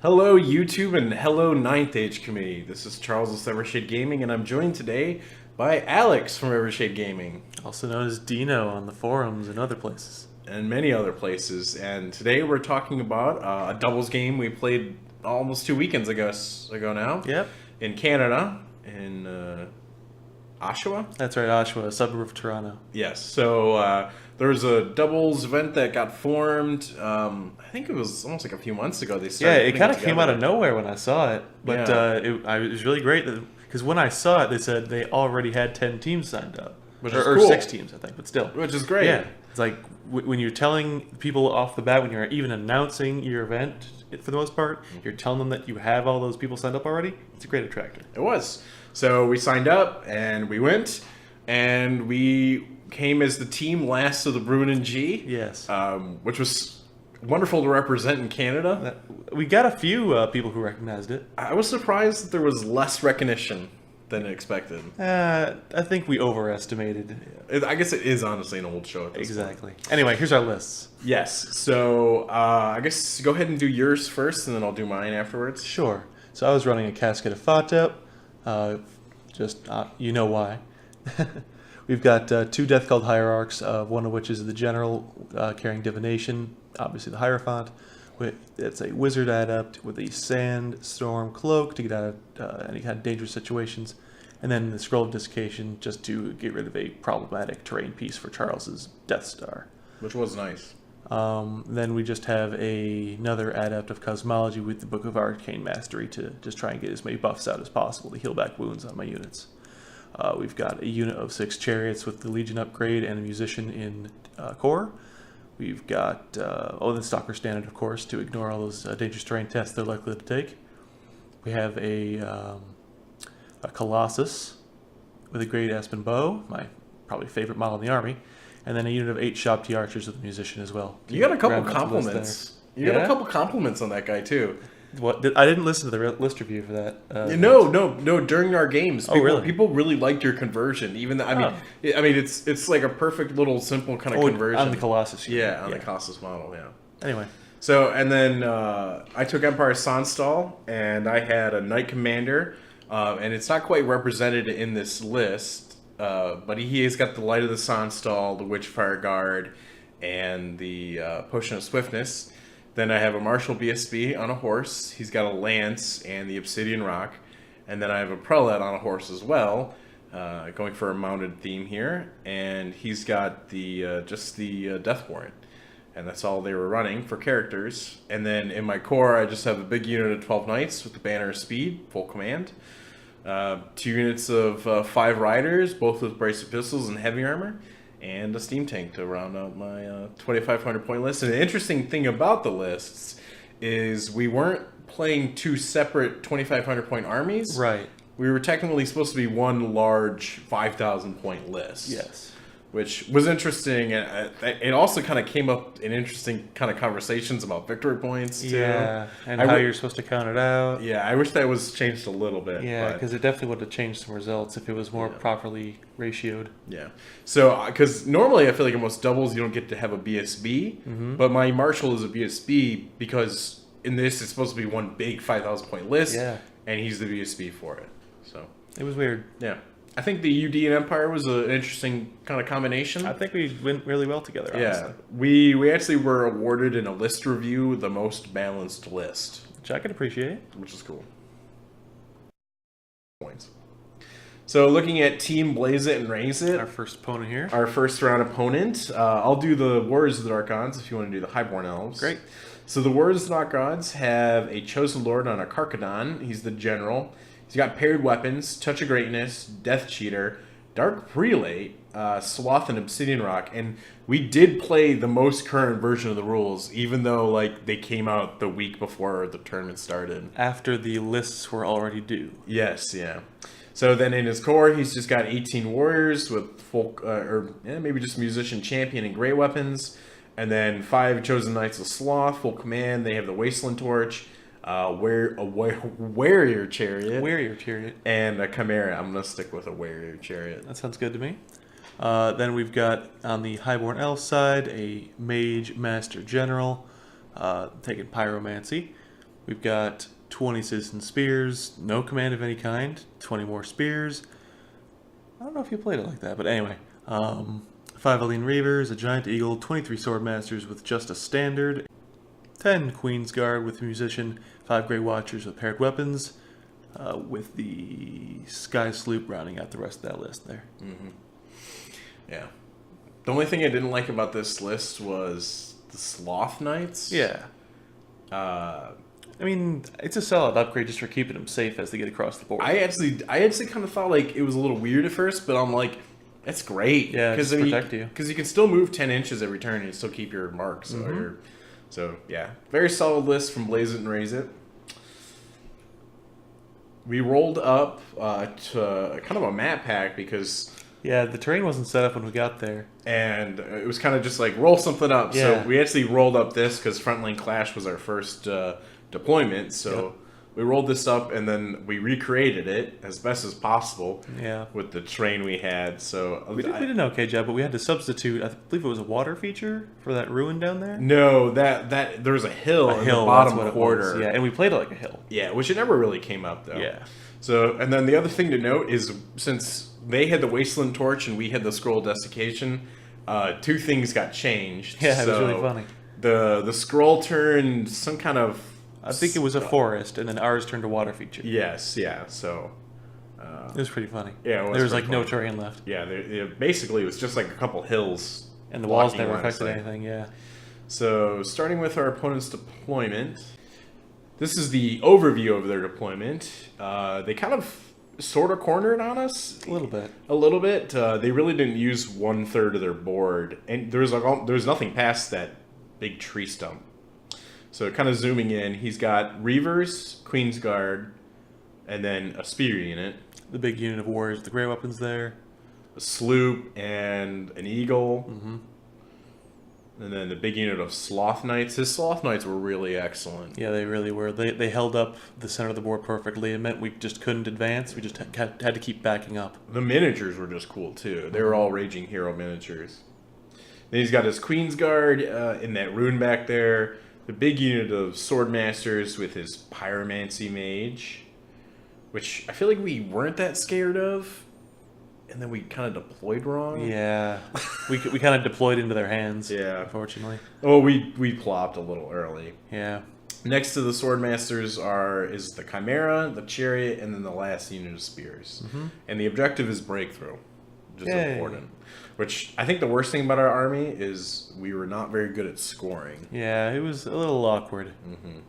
Hello YouTube and hello Ninth Age Committee. This is Charles of Evershade Gaming and I'm joined today by Alex from Evershade Gaming. Also known as Deino on the forums and other places. And many other places. And today we're talking about a doubles game we played almost 2 weekends ago now. Yep. In Canada, in Oshawa? That's right, Oshawa, a suburb of Toronto. Yes. So there was a doubles event that got formed. I think it was almost like a few months ago. They started. Yeah, it kind of came out of nowhere when I saw it, but it was really great because when I saw it, they said they already had 10 teams signed up, or cool. 6 teams, I think, but still, Which is great. Yeah, it's like when you're telling people off the bat, when you're even announcing your event, for the most part, you're telling them that you have all those people signed up already. It's a great attractor. It was. So we signed up and we went, and we came as the team last to the Brunnen G. Yes. Which was wonderful to represent in Canada. We got a few people who recognized it. I was surprised that there was less recognition than expected. I think we overestimated. I guess it is honestly an old show at this Exactly. Anyway, here's our lists. Yes. So I guess go ahead and do yours first, and then I'll do mine afterwards. Sure. So I was running a Casket of Fatep. You know why. We've got 2 Death Cult Hierarchs, one of which is the General carrying Divination, obviously the Hierophant. It's a Wizard Adept with a Sandstorm Cloak to get out of any kind of dangerous situations. And then the Scroll of Desiccation just to get rid of a problematic terrain piece for Charles's Death Star. Which was nice. Then we just have another Adept of Cosmology with the Book of Arcane Mastery to just try and get as many buffs out as possible to heal back wounds on my units. We've got a unit of 6 Chariots with the Legion upgrade and a Musician in core. We've got, the Stalker Standard, of course, to ignore all those dangerous terrain tests they're likely to take. We have a Colossus with a Great Aspen Bow, my probably favorite model in the army. And then a unit of 8 Shabti Archers with a Musician as well. You got a couple compliments. You got a couple compliments on that guy, too. What? I didn't listen to the list review for that. No. During our games, people really liked your conversion. Even though, I mean, it's like a perfect little simple kind of conversion on the Colossus. Yeah, on the Colossus model. Yeah. Anyway, so and then I took Empire Sonstal, and I had a Knight Commander, and it's not quite represented in this list, but he has got the Light of the Sonstal, the Witchfire Guard, and the Potion of Swiftness. Then I have a Martial BSB on a horse. He's got a lance and the Obsidian Rock. And then I have a Prelate on a horse as well, going for a mounted theme here. And he's got the Death Warrant. And that's all they were running for characters. And then in my core, I just have a big unit of 12 Knights with the Banner of Speed, full command. 2 units of 5 Riders, both with Brace Pistols and Heavy Armor. And a steam tank to round out my 2,500 point list. And the interesting thing about the lists is we weren't playing 2 separate 2,500 point armies. Right. We were technically supposed to be one large 5,000 point list. Yes. Which was interesting. And it also kind of came up in interesting kind of conversations about victory points, too. Yeah, and how you're supposed to count it out. Yeah, I wish that was changed a little bit. Yeah, because it definitely would have changed some results if it was more properly ratioed. Yeah. So, because normally I feel like in most doubles you don't get to have a BSB, but my Marshal is a BSB because in this it's supposed to be one big 5,000 point list, and he's the BSB for it. So it was weird. Yeah. I think the UD and Empire was an interesting kind of combination. I think we went really well together, honestly. Yeah. We actually were awarded in a list review the most balanced list. Which I can appreciate. Which is cool. Points. So looking at Team Blaze It and Raze It. Our first opponent here. Our first round opponent. I'll do the Warriors of the Dark Gods if you want to do the Highborn Elves. Great. So the Warriors of the Dark Gods have a Chosen Lord on a Karkadon. He's the general. He's got paired weapons, Touch of Greatness, Death Cheater, Dark Prelate, Sloth, and Obsidian Rock. And we did play the most current version of the rules, even though they came out the week before the tournament started. After the lists were already due. Yes, yeah. So then in his core, he's just got 18 Warriors with full, maybe just Musician, Champion, and Great Weapons. And then 5 Chosen Knights of Sloth, full command. They have the Wasteland Torch. Warrior Chariot. And a Chimera. I'm going to stick with a Warrior Chariot. That sounds good to me. Then we've got, on the Highborn Elf side, a Mage Master General, taking Pyromancy. We've got 20 citizen spears, no command of any kind, 20 more spears. I don't know if you played it like that, but anyway. 5 Aline Reavers, a giant eagle, 23 swordmasters with just a standard, 10 Queen's Guard with musician, 5 Grey Watchers with paired weapons, with the Sky Sloop rounding out the rest of that list there. Mm-hmm. Yeah. The only thing I didn't like about this list was the Sloth Knights. Yeah. I mean, it's a solid upgrade just for keeping them safe as they get across the board. I actually kind of thought like it was a little weird at first, but I'm like, that's great. Yeah, just protect you. Because you can still move 10 inches every turn and still keep your marks. Mm-hmm. So, yeah. Very solid list from Blaze It and Raze It. We rolled up to kind of a map pack because... Yeah, the terrain wasn't set up when we got there. And it was kind of just like, roll something up. Yeah. So we actually rolled up this because Frontline Clash was our first deployment. So... Yep. We rolled this up and then we recreated it as best as possible. Yeah. With the terrain we had. So we did an okay job, but we had to substitute. I believe it was a water feature for that ruin down there. No, that there was a hill in the bottom quarter. Yeah, and we played it like a hill. Yeah, which it never really came up though. Yeah. So and then the other thing to note is since they had the Wasteland Torch and we had the Scroll Desiccation, 2 things got changed. Yeah, it was really funny. The scroll turned some kind of. I think it was a forest, and then ours turned to water feature. Yes, yeah. So it was pretty funny. Yeah, there was like no terrain left. Yeah, basically it was just like a couple hills, and the walls never affected anything. Yeah. So starting with our opponent's deployment, this is the overview of their deployment. They kind of sort of cornered on us a little bit. They really didn't use 1/3 of their board, and there's nothing past that big tree stump. So kind of zooming in, he's got Reavers, Queen's Guard, and then a spear unit. The big unit of warriors with the grey weapons there. A sloop and an eagle. Mm-hmm. And then the big unit of Sloth Knights. His Sloth Knights were really excellent. Yeah, they really were. They held up the center of the board perfectly. It meant we just couldn't advance. We just had to keep backing up. The miniatures were just cool, too. They were all Raging Hero miniatures. Then he's got his Queen's Guard in that rune back there. The big unit of Swordmasters with his Pyromancy Mage, which I feel like we weren't that scared of, and then we kind of deployed wrong. Yeah, we kind of deployed into their hands. Yeah, unfortunately. Oh, we plopped a little early. Yeah. Next to the Swordmasters is the Chimera, the Chariot, and then the last unit of Spears. Mm-hmm. And the objective is Breakthrough, which is important. Which I think the worst thing about our army is we were not very good at scoring. Yeah, it was a little awkward. Mm-hmm.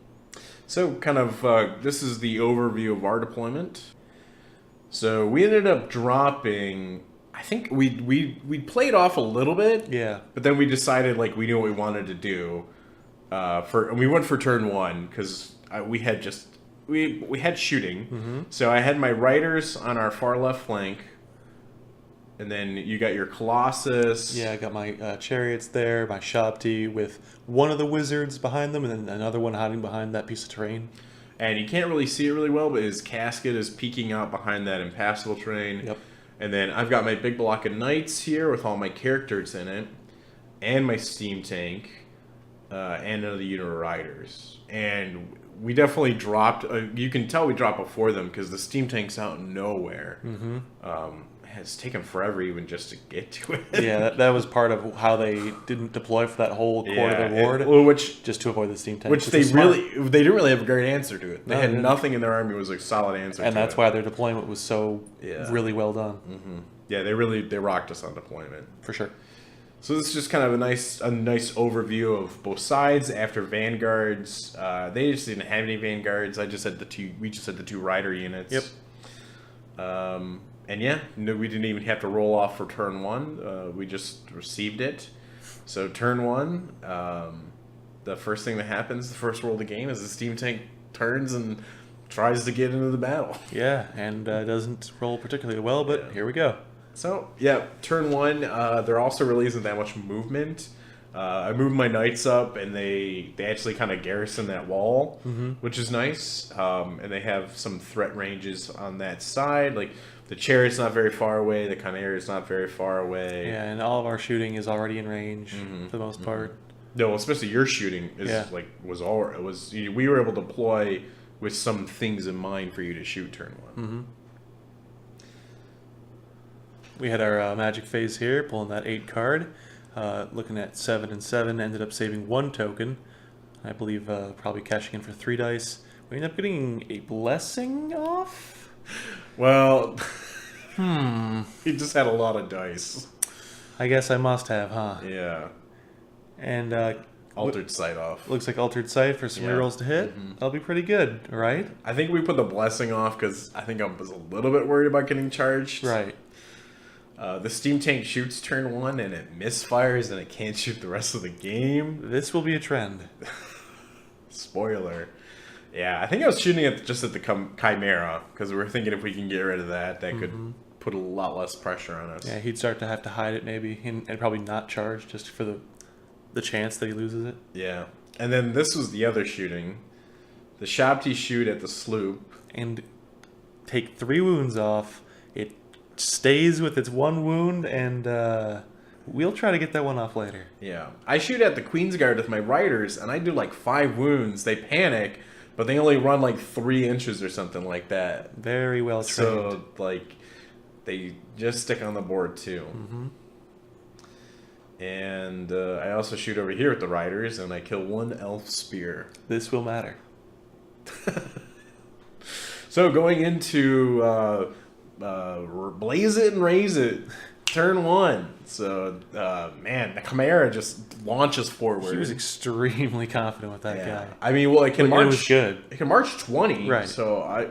So kind of this is the overview of our deployment. So we ended up dropping. I think we played off a little bit. Yeah. But then we decided like we knew what we wanted to do. We went for turn 1 because we had shooting. Mm-hmm. So I had my riders on our far left flank. And then you got your Colossus. Yeah, I got my chariots there, my Shabti with one of the wizards behind them, and then another one hiding behind that piece of terrain. And you can't really see it really well, but his casket is peeking out behind that impassable terrain. Yep. And then I've got my big block of knights here with all my characters in it, and my steam tank, and another unit of riders. And we definitely dropped. You can tell we dropped before them because the steam tank's out nowhere. Mm-hmm. It's taken forever even just to get to it. Yeah, that was part of how they didn't deploy for that whole quarter of the ward, which just to avoid the steam tank. Which they didn't really have a great answer to it. They had nothing in their army was a solid answer. And that's why their deployment was so really well done. Mm-hmm. Yeah, they rocked us on deployment for sure. So this is just kind of a nice overview of both sides. After vanguards, they just didn't have any vanguards. We just had the 2 rider units. Yep. And yeah, we didn't even have to roll off for turn 1. We just received it. So turn 1, the first thing that happens, the first roll of the game, is the steam tank turns and tries to get into the battle. Yeah, and doesn't roll particularly well, but here we go. So yeah, turn 1. There also really isn't that much movement. I moved my knights up, and they actually kind of garrison that wall, which is nice. And they have some threat ranges on that side, like. The Chariot's not very far away. The Chimera's not very far away. Yeah, and all of our shooting is already in range for the most part. No, especially your shooting is Yeah. like we were able to deploy with some things in mind for you to shoot turn one. Mm-hmm. We had our magic phase here, pulling that 8 card. Looking at 7 and 7, ended up saving 1 token. I believe probably cashing in for 3 dice. We ended up getting a blessing off? Well, he just had a lot of dice. I guess I must have, huh? Yeah. And Altered sight off. looks like altered sight for some Yeah. rerolls to hit. That'll be pretty good, right? I think we put the blessing off because I think I was a little bit worried about getting charged. Right. The steam tank shoots turn 1 and it misfires and it can't shoot the rest of the game. This will be a trend. Spoiler. Yeah, I think I was shooting at just at the Chimera because we were thinking if we can get rid of that, that could put a lot less pressure on us. Yeah, he'd start to have to hide it maybe and probably not charge just for the chance that he loses it. Yeah. And then this was the other shooting. The Shabti shoot at the sloop. And take 3 wounds off. It stays with its 1 wound, and we'll try to get that one off later. Yeah. I shoot at the Queen's Guard with my riders, and I do like 5 wounds. They panic, but they only run like 3 inches or something like that. Very well trained. So, like, they just stick on the board too. Mm-hmm. And I also shoot over here with the riders, and I kill 1 elf spear. This will matter. So going into Blaze It and Raze It, turn 1. So, man, the Chimera just launches forward. He was extremely confident with that guy. I mean, well, it can march. It was good. It can march 20, Right. So I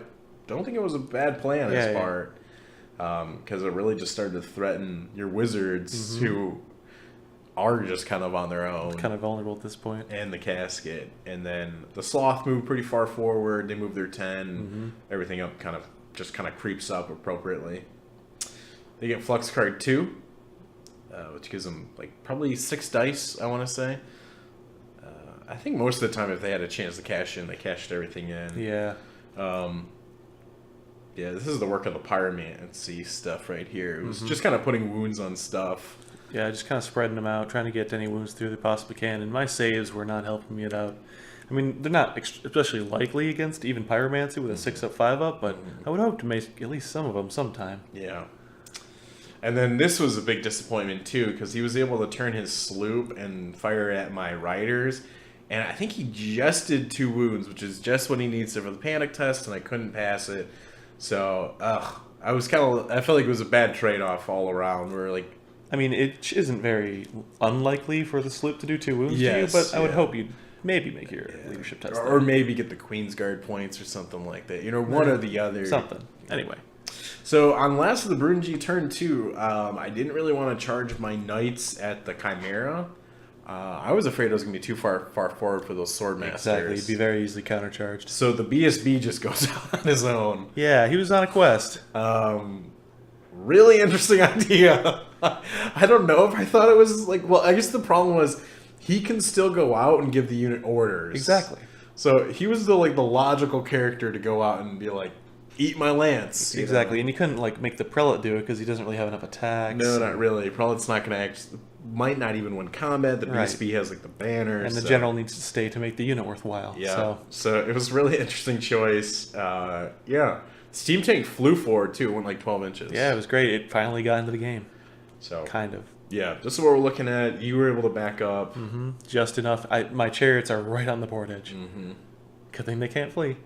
don't think it was a bad play on his part. Because it really just started to threaten your wizards, who are just kind of on their own. Kind of vulnerable at this point. And the casket. And then the sloth moved pretty far forward. They moved their 10. Everything up kind of creeps up appropriately. They get Flux card 2, which gives them like probably 6 dice, I want to say. I think most of the time if they had a chance to cash in, they cashed everything in. Yeah. Yeah, this is the work of the pyromancy stuff right here. It was just kind of putting wounds on stuff. Yeah, just kind of spreading them out, trying to get any wounds through they possibly can. And my saves were not helping me out. I mean, they're not especially likely against even pyromancy with a 6-up, 5-up, but I would hope to make at least some of them sometime. Yeah. And then this was a big disappointment too, because he was able to turn his sloop and fire at my riders. And I think he just did 2 wounds, which is just what he needs for the panic test, and I couldn't pass it. So, I felt like it was a bad trade-off all around. We're like, I mean, it isn't very unlikely for the sloop to do 2 wounds to you, Yes, but I would hope you'd maybe make your leadership test. or maybe get the Queen's Guard points or something like that. You know, one or the other. Something. Anyway. So on Last of the Brunnen G turn 2, I didn't really want to charge my knights at the Chimera. I was afraid I was going to be too far forward for those sword masters. Exactly. It'd be very easily countercharged. So the BSB just goes out on his own. Yeah, he was on a quest. Really interesting idea. I don't know if I thought it was like, well, I guess the problem was he can still go out and give the unit orders. Exactly. So he was the logical character to go out and be like, eat my lance. Exactly, and you couldn't make the prelate do it because he doesn't really have enough attacks. No, not really. Prelate's not going to might not even win combat. The BSB has the banner. And the general needs to stay to make the unit worthwhile. Yeah. So it was really interesting choice. Yeah. Steam Tank flew forward too. It went like 12 inches. Yeah, it was great. It finally got into the game. So kind of. Yeah, this is what we're looking at. You were able to back up. Just enough. My chariots are right on the board edge. Good thing they can't flee.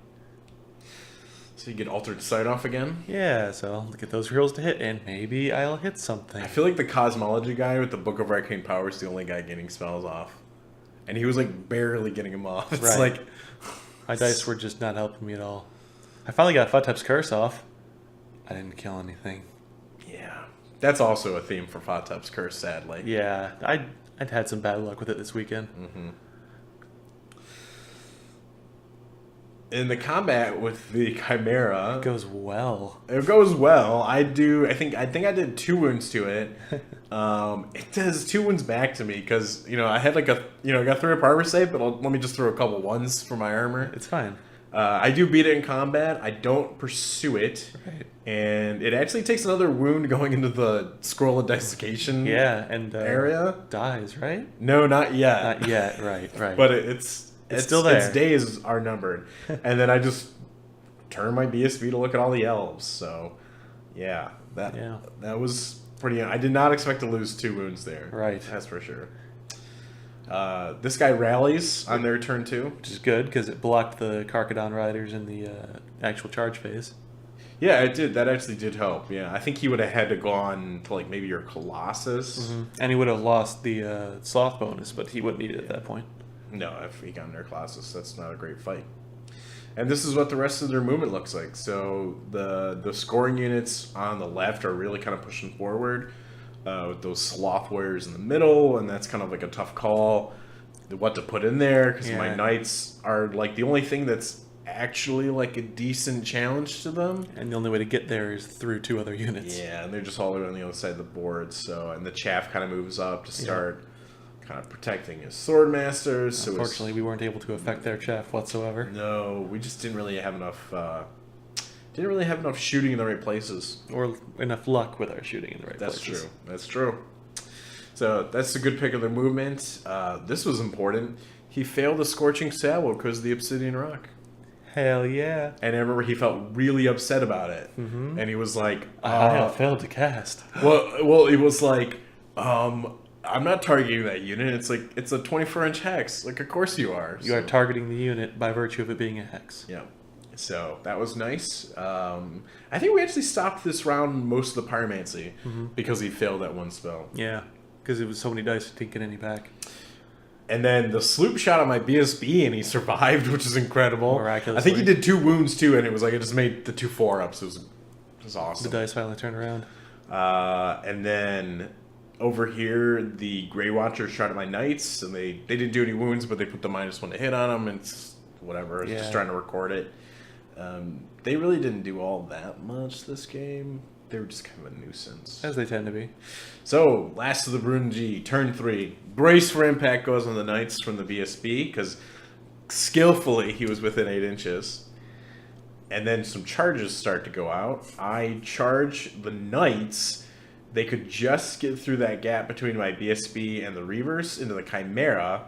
So you get altered sight off again? Yeah, so I'll get those rolls to hit, and maybe I'll hit something. I feel like the cosmology guy with the Book of Arcane Power is the only guy getting spells off. And he was barely getting them off. It's right. My dice were just not helping me at all. I finally got Fatep's Curse off. I didn't kill anything. Yeah. That's also a theme for Fatep's Curse, sadly. Yeah, I'd had some bad luck with it this weekend. In the combat with the Chimera, It goes well. It goes well. I think I did 2 wounds to it. It does 2 wounds back to me because I had I got 3 up armor save, but let me just throw a couple ones for my armor. It's fine. I do beat it in combat. I don't pursue it. Right. And it actually takes another wound going into the scroll of desiccation Yeah, and area. dies, right? No, not yet. Not yet, right. But it's still there. Its days are numbered. And then I just turn my BSB to look at all the elves. So, yeah, that was pretty. I did not expect to lose 2 wounds there. Right. That's for sure. This guy rallies on their turn 2. Which is good, because it blocked the Karkadon riders in the actual charge phase. Yeah, it did. That actually did help. Yeah, I think he would have had to go on to like maybe your Colossus. Mm-hmm. And he would have lost the sloth bonus, but he wouldn't need it at that point. No, if he got on their Colossus, that's not a great fight. And this is what the rest of their movement looks like. So the scoring units on the left are really kind of pushing forward with those sloth warriors in the middle, and that's kind of like a tough call what to put in there because my knights are like the only thing that's actually like a decent challenge to them. And the only way to get there is through 2 other units. Yeah, and they're just all on the other side of the board. So, and the chaff kind of moves up to start kind of protecting his sword masters. So unfortunately, we weren't able to affect their chaff whatsoever. No, we just didn't really have enough. Didn't really have enough shooting in the right places, or enough luck with our shooting in the right places. That's true. That's true. So that's a good pick of the movement. This was important. He failed the Scorching Salvo because of the Obsidian Rock. Hell yeah. And I remember he felt really upset about it. Mm-hmm. And he was like... I failed to cast. Well, it was like, I'm not targeting that unit. It's like, it's a 24-inch hex. Like, of course you are. You are targeting the unit by virtue of it being a hex. Yeah. So that was nice. I think we actually stopped this round most of the Pyromancy because he failed that one spell. Yeah, because it was so many dice to didn't get any back. And then the sloop shot on my BSB and he survived, which is incredible. Miraculously. I think he did 2 wounds too, and it was like it just made the 2 4-ups. It was awesome. The dice finally turned around. And then over here, the Grey Watcher shot at my knights, and they didn't do any wounds, but they put the -1 to hit on them, and it's whatever. Yeah. Just trying to record it. They really didn't do all that much this game. They were just kind of a nuisance. As they tend to be. So, last of the Brunnen G, turn 3. Brace for impact goes on the Knights from the BSB, because skillfully he was within 8 inches. And then some charges start to go out. I charge the Knights. They could just get through that gap between my BSB and the Reavers into the Chimera,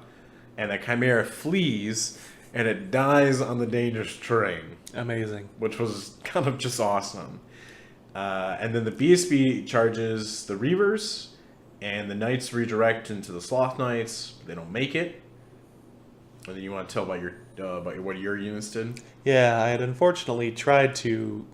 and the Chimera flees, and it dies on the dangerous terrain. Amazing. Which was kind of just awesome. And then the BSB charges the Reavers, and the Knights redirect into the Sloth Knights. They don't make it. And then you want to tell about what your units did? Yeah, I had unfortunately tried to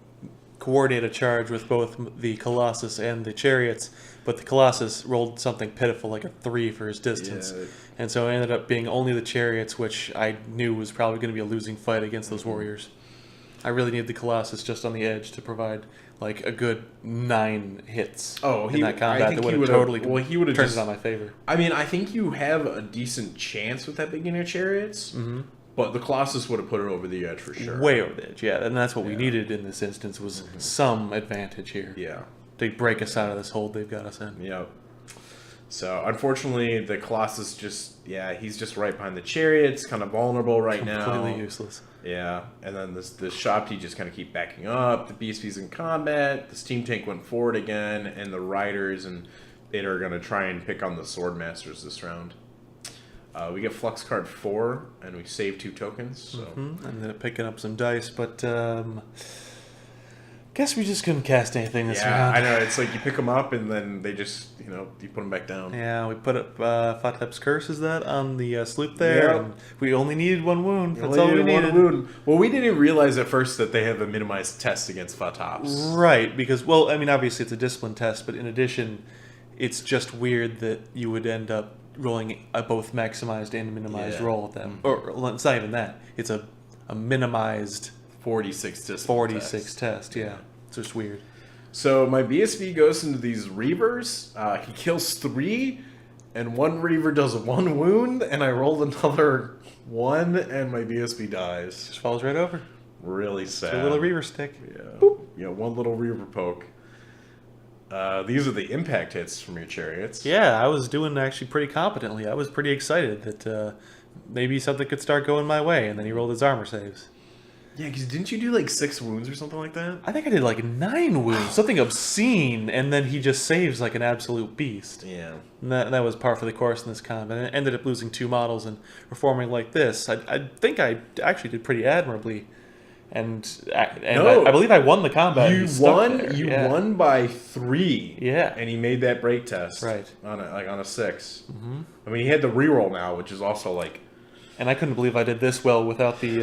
coordinate a charge with both the Colossus and the Chariots, but the Colossus rolled something pitiful, like a 3 for his distance. Yeah. And so it ended up being only the Chariots, which I knew was probably going to be a losing fight against those warriors. I really needed the Colossus just on the edge to provide like a good 9 hits in that combat that would have totally turned it on my favor. I mean, I think you have a decent chance with that beginner Chariots, but the Colossus would have put it over the edge for sure. Way over the edge, yeah. And that's what we needed in this instance was some advantage here. Yeah. To break us out of this hold they've got us in. Yep. So, unfortunately, the Colossus he's just right behind the Chariots, kind of vulnerable right now. Completely useless. Yeah, and then the Shopti just kind of keep backing up. The BSB's in combat. The Steam Tank went forward again, and the Riders and it are going to try and pick on the Sword Masters this round. We get Flux card 4, and we save 2 tokens. So. Ended up picking up some dice, but guess we just couldn't cast anything this round. Yeah, I know. It's like you pick them up, and then they just, you put them back down. Yeah, we put up Fatep's Curse, is that, on the sloop there. Yep. And we only needed 1 wound. That's all we needed. 1 wound. Well, we didn't realize at first that they have a minimized test against Fatops. Right, because, well, I mean, obviously it's a discipline test, but in addition, it's just weird that you would end up rolling a both maximized and minimized roll at them. Or it's not even that. It's a minimized 46 test, yeah. It's just weird. So my BSB goes into these Reavers. He kills 3, and 1 Reaver does 1 wound, and I rolled another 1, and my BSB dies. Just falls right over. Really sad. It's a little Reaver stick. Yeah. Boop. Yeah, 1 little Reaver poke. These are the impact hits from your Chariots. Yeah, I was doing actually pretty competently. I was pretty excited that maybe something could start going my way, and then he rolled his armor saves. Yeah, because didn't you do like 6 wounds or something like that? I think I did like 9 wounds, something obscene, and then he just saves like an absolute beast. Yeah. And that was par for the course in this combat. And I ended up losing 2 models and performing like this. I think I actually did pretty admirably. And No, I believe I won the combat. You He stuck won. there. You Yeah. won by 3. Yeah. And he made that break test. Right. On a 6. Mm-hmm. I mean, he had the reroll now, which is also like. And I couldn't believe I did this well without the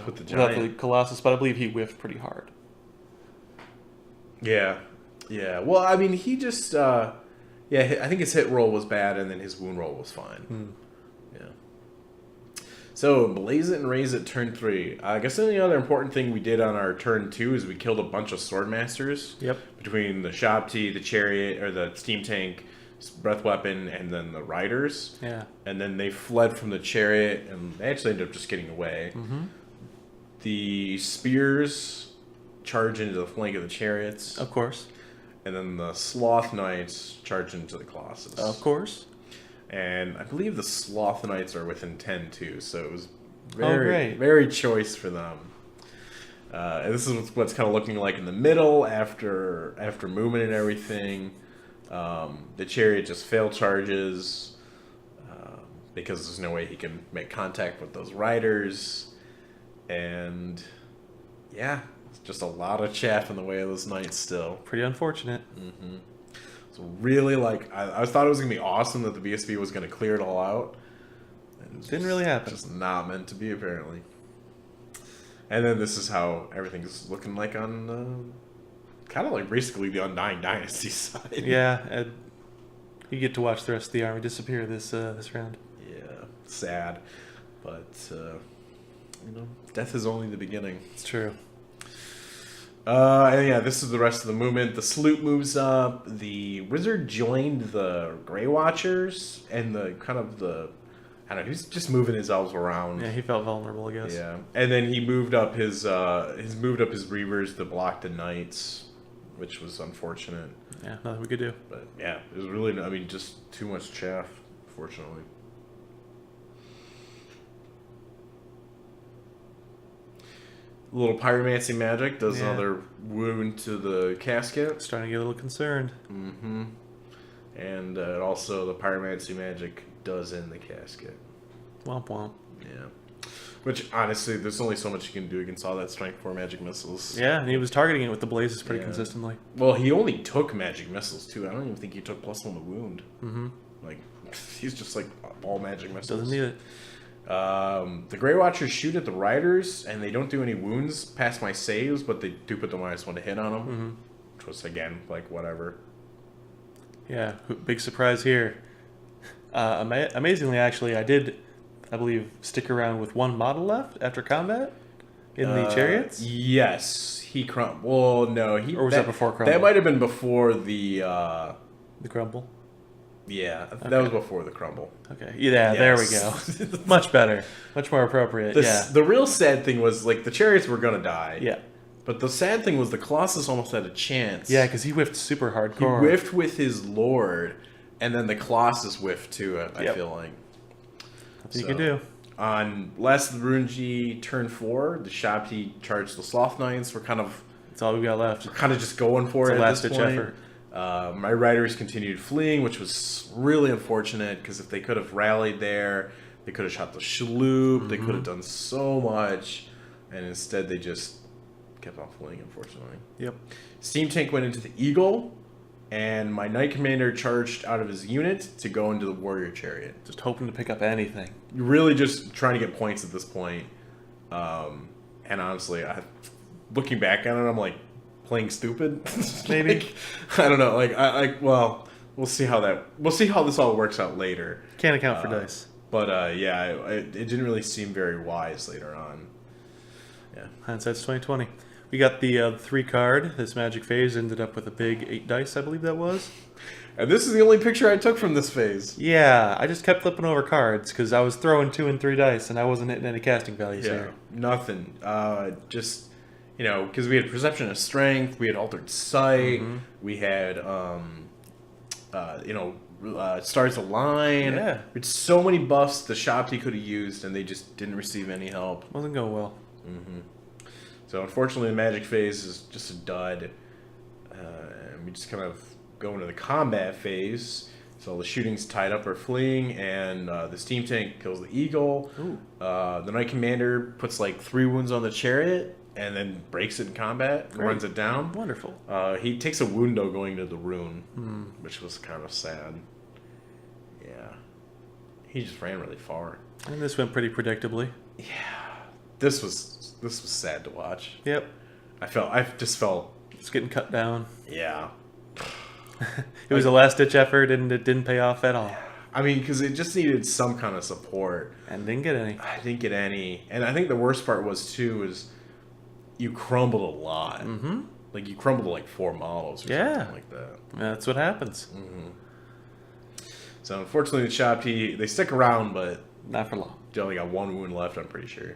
without the giant. Colossus, but I believe he whiffed pretty hard. Yeah. Yeah. Well, I mean, he just. Yeah, I think his hit roll was bad, and then his wound roll was fine. Yeah. So, Blaze It and Raze It turn 3. I guess the only other important thing we did on our turn 2 is we killed a bunch of Swordmasters. Yep. Between the Shabti, the Chariot, or the Steam Tank, Breath Weapon, and then the Riders. Yeah. And then they fled from the Chariot, and they actually ended up just getting away. Mm-hmm. The Spears charge into the flank of the Chariots. Of course. And then the Sloth Knights charge into the Colossus. Of course. And I believe the Sloth Knights are within 10 too, so it was great. very choice for them. And this is what's kind of looking like in the middle after movement and everything. The Chariot just failed charges because there's no way he can make contact with those riders. And yeah, it's just a lot of chaff in the way of those knights still. Pretty unfortunate. Mm-hmm. So really, like, I thought it was going to be awesome that the BSB was going to clear it all out. And Didn't really happen. Just not meant to be, apparently. And then this is how everything's looking like on, kind of like basically the Undying Dynasty side. Yeah, and you get to watch the rest of the army disappear this round. Yeah, sad. But, death is only the beginning. It's true. And yeah, this is the rest of the movement. The Sloop moves up. The Wizard joined the Grey Watchers, and I don't know, he's just moving his elves around. Yeah, he felt vulnerable, I guess. Yeah, and then he moved up his Reavers to block the Knights, which was unfortunate. Yeah, nothing we could do. But yeah, it was really, I mean, just too much chaff, fortunately. A little pyromancy magic does another wound to the casket. Starting to get a little concerned. Mm-hmm. And also the pyromancy magic does end the casket. Womp womp. Yeah. Which, honestly, there's only so much you can do against all that strength 4 magic missiles. Yeah, and he was targeting it with the blazes pretty Yeah. consistently. Well, he only took magic missiles, too. I don't even think he took +1 to wound. Mm-hmm. Like, he's just, like, all magic missiles. Doesn't need it. The Grey Watchers shoot at the Riders, and they don't do any wounds past my saves, but they do put the -1 to hit on them. Mm-hmm. Which was, again, like, whatever. Yeah, big surprise here. Amazingly, actually, I did, I believe, stick around with 1 model left after combat in the chariots. Yes, he Well, no, Or was that before Crumble? That might have been before the. The crumble. Yeah, that was before the Crumble. Okay, yeah, Yes. there we go. Much better, much more appropriate. The real sad thing was, like, the chariots were gonna die. Yeah. But the sad thing was the Colossus almost had a chance. Yeah, because he whiffed super He hardcore. whiffed with his Lord, and then the Colossus whiffed too, I feel like. Nothing you can do. On last of the Brunnen G, turn 4, the Shabti charged the Sloth Knights. We're kind of That's all we got left. just going for It's it a at this last-ditch point. effort. My riders continued fleeing, which was really unfortunate, because if they could have rallied there, they could have shot the sloop, they could have done so much, and instead they just kept on fleeing, unfortunately. Yep. Steam Tank went into the Eagle, and my Knight Commander charged out of his unit to go into the Warrior Chariot. Just hoping to pick up anything. You're really just trying to get points at this point. And honestly, looking back on it, I'm like, playing stupid? Maybe. Like, I don't know. Well, we'll see how this all works out later. Can't account for dice. But yeah, it didn't really seem very wise later on. Yeah. Hindsight's 2020. We got the 3 card. This magic phase ended up with a big 8 dice, I believe that was. And this is the only picture I took from this phase. Yeah, I just kept flipping over cards because I was throwing 2 and 3 dice and I wasn't hitting any casting values here. Nothing. Just, because we had Perception of Strength, we had Altered Sight, we had, Stars Align. Yeah. We had so many buffs the Shabti could have used, and they just didn't receive any help. Wasn't going well. So unfortunately, the magic phase is just a dud. And we just kind of go into the combat phase. So all the shooting's tied up or fleeing, and the steam tank kills the eagle. The knight commander puts like 3 wounds on the chariot, and then breaks it in combat and runs it down. Wonderful. He takes a wound though going to the rune, which was kind of sad. Yeah, he just ran really far. And this went pretty predictably. Yeah, this was sad to watch. Yep. I just felt It's getting cut down. yeah. It was a last-ditch effort, and it didn't pay off at all. I mean, because it just needed some kind of support. And didn't get any. I didn't get any, and I think the worst part was too is you crumbled a lot. Mm-hmm. Like you crumbled like 4 models or something like that. That's what happens. Mm-hmm. So unfortunately, the shop they stick around, but Not for long. they only got 1 wound left. I'm pretty sure.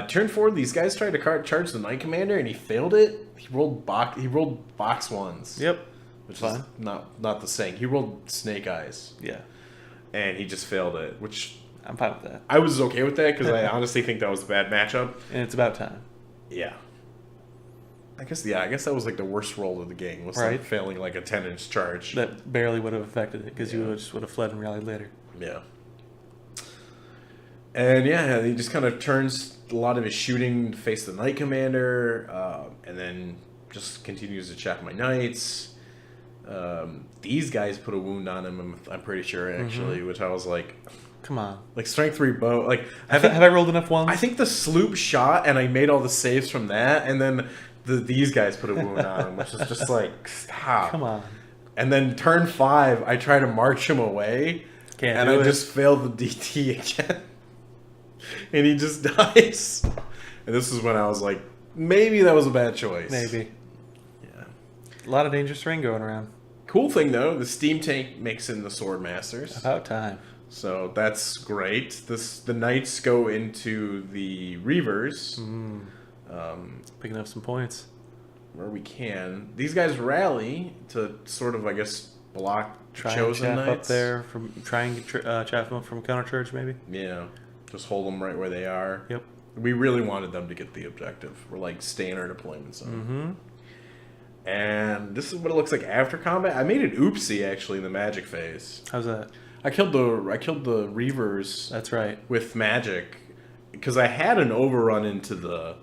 Turn 4, these guys tried to charge the knight commander, and he failed it. He rolled box ones. Yep. Which Fine. is not the saying. He rolled snake eyes, Yeah. and he just failed it. Which I'm fine with that. I was okay with that because I honestly think that was a bad matchup. And it's about time. Yeah. I guess that was like the worst roll of the game. Was Right. like failing like a 10-inch charge. That barely would have affected it because Yeah. you just would have fled and rallied later. Yeah. And yeah, he just kind of turns a lot of his shooting to face the knight commander, and then just continues to check my knights. These guys put a wound on him, I'm pretty sure, actually, which I was like, Come on. like strength 3 bow. Like, Have I rolled enough ones? I think the sloop shot, and I made all the saves from that, and then these guys put a wound on him, which is just like, stop. Come on. And then turn 5, I try to march him away, Can't and do I it. just failed the DT again. And he just dies. And this is when I was like, maybe that was a bad choice. Maybe. Yeah. A lot of dangerous terrain going around. Cool thing, though, the steam tank makes in the sword masters. About time. So that's great. The knights go into the reavers. Picking up some points. Where we can. These guys rally to sort of, I guess, block Try and chosen chaff knights. up there. Try and chaff them up from counter charge, maybe. Yeah. Just hold them right where they are. Yep. We really wanted them to get the objective. We're like, stay in our deployment zone. And this is what it looks like after combat. I made an oopsie actually in the magic phase. How's that? I killed the reavers That's right. with magic because I had an overrun into the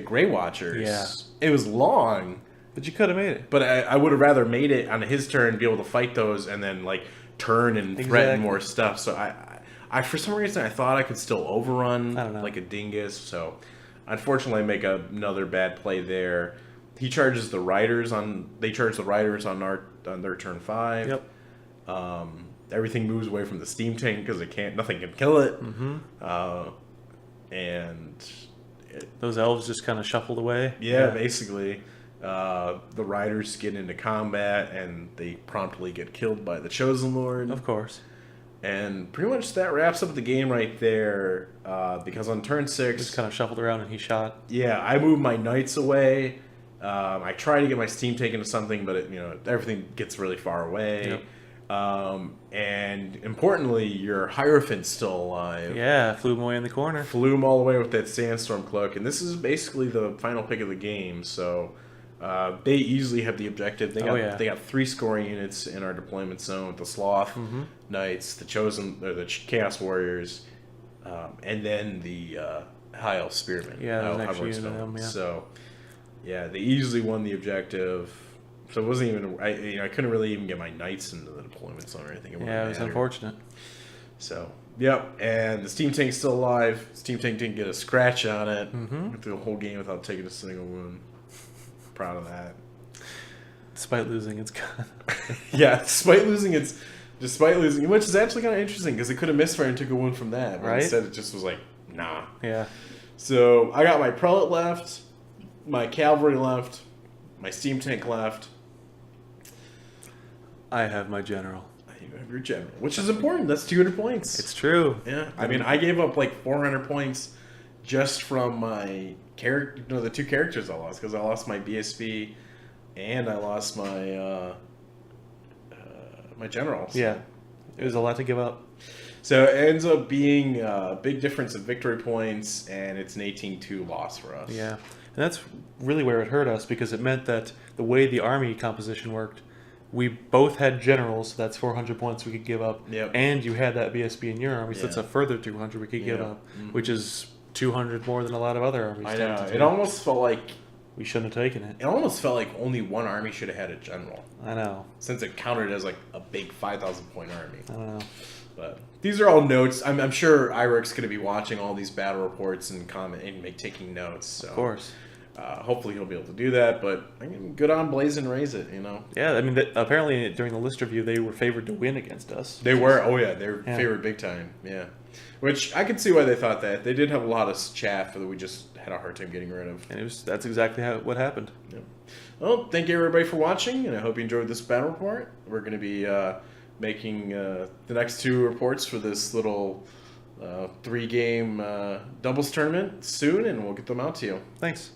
Grey Watchers. Yeah. It was long, But you could have made it. but I would have rather made it on his turn, be able to fight those, and then like turn and threaten Exactly. more stuff. So I for some reason I thought I could still overrun I don't know. like a dingus. So unfortunately, I make another bad play there. He charges the riders on. They charge the riders on their turn 5. Yep. Everything moves away from the steam tank because nothing can kill it. And Those elves just kind of shuffled away. yeah, basically, the riders get into combat and they promptly get killed by the Chosen Lord. Of course. And pretty much that wraps up the game right there. Because on turn 6, Just kind of shuffled around and he shot. yeah, I moved my knights away. I try to get my steam tank into something, but everything gets really far away. Yep. And importantly, your Hierophant's still alive. Yeah, flew him away in the corner. Flew him all the way with that sandstorm cloak, and this is basically the final pick of the game. So they easily have the objective. They got 3 scoring units in our deployment zone: the Sloth Knights, the Chosen, or the Chaos Warriors, and then the High Elf Spearmen. Yeah, there's an Highborn extra unit of Spearmen. them, yeah. So yeah, they easily won the objective. So it wasn't even I couldn't really even get my knights into the deployment zone or anything. Yeah, it was unfortunate. So, yep, and the steam tank's still alive. Steam tank didn't get a scratch on it. Went through the whole game without taking a single wound. Proud of that. Despite losing, it's gone. Yeah, despite losing, which is actually kind of interesting because it could have misfired and took a wound from that. But Right? instead, it just was like, nah. Yeah. So I got my prelate left, my cavalry left, my steam tank left. I have my general. You have your general, which is important. That's 200 points. It's true. Yeah, I mean, I gave up like 400 points just from my character, the 2 characters I lost, because I lost my BSB and I lost my my general. So. Yeah. It was a lot to give up. So it ends up being a big difference in victory points, and it's an 18-2 loss for us. Yeah. And that's really where it hurt us, because it meant that the way the army composition worked, we both had generals, so that's 400 points we could give up, Yep. and you had that BSB in your army, so Yeah. that's a further 200 we could give up, which is 200 more than a lot of other armies. I tend know. to It do. almost felt like We shouldn't have taken it. It almost felt like only one army should have had a general, I know. since it counted as like a big 5,000 point army. I don't know. But these are all notes. I'm sure Irik's going to be watching all these battle reports and comment and taking notes. So, Of course. hopefully he'll be able to do that. But I mean, good on Blaze and Raze It. Yeah, I mean, apparently during the list review, they were favored to win against us. They were. Oh yeah, they were favored big time. Yeah, which I could see why they thought that. They did have a lot of chaff that we just had a hard time getting rid of. And that's exactly what happened. Yeah. Well, thank you everybody for watching, and I hope you enjoyed this battle report. We're going to be making the next 2 reports for this little 3-game doubles tournament soon, and we'll get them out to you. Thanks.